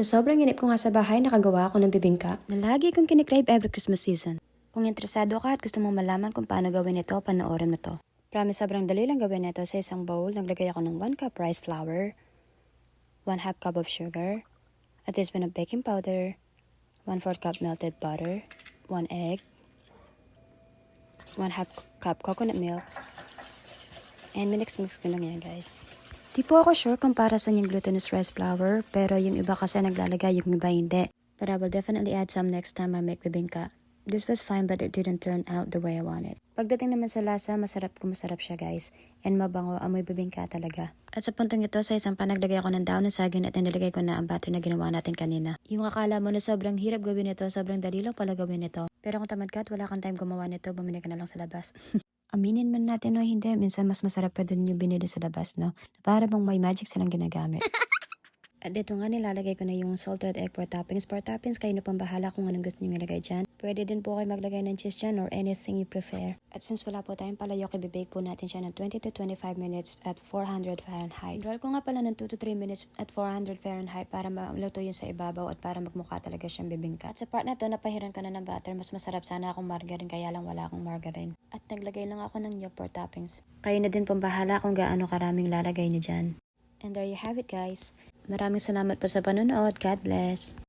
Sa sobrang inip ko nga sa bahay, nakagawa ako ng bibingka na lagi kong kinikrave every Christmas season. Kung interesado ka at gusto mong malaman kung paano gawin ito, panoorin mo to. Promise, sobrang dali lang gawin ito. Sa isang bowl, naglagay ako ng 1 cup rice flour, 1/2 cup of sugar, a teaspoon of baking powder, 1/4 cup melted butter, 1 egg, 1/2 cup coconut milk, and minix ko lang yan, guys. Di po ako sure kung para saan yung glutinous rice flour, pero yung iba kasi naglalagay, yung iba hindi. But I will definitely add some next time I make bibingka. This was fine but it didn't turn out the way I wanted. Pagdating naman sa lasa, masarap siya, guys. And mabango, amoy bibingka talaga. At sa puntong ito, sa isang pan naglagay ako ng daon ng saging at nilagay ko na ang batter na ginawa natin kanina. Yung akala mo na sobrang hirap gawin ito, sobrang dali lang pala gawin ito. Pero kung tamad ka at wala kang time gumawa nito, bumili ka na lang sa labas. Aminin man natin o hindi, minsan mas masarap pa din yung binili sa labas, no? Para bang may magic silang ginagamit. At dito nga nilalagay ko na yung salted egg for toppings. For toppings, kayo na pang bahala kung anong gusto nyo ilagay dyan. Pwede din po kayo maglagay ng cheese dyan or anything you prefer. At since wala po tayong palayok, ibibake po natin siya ng 20 to 25 minutes at 400 Fahrenheit. Roll ko nga pala ng 2 to 3 minutes at 400 Fahrenheit para maluto yun sa ibabaw at para magmukha talaga siyang bibingka. At sa part na to, napahiran ko na ng butter. Mas masarap sana akong margarine, kaya lang wala akong margarine. At naglagay lang ako ng yolk for toppings. Kayo na din pang bahala kung gaano karaming lalagay niyo dyan. And there you have it, guys. Maraming salamat po sa panonood. God bless.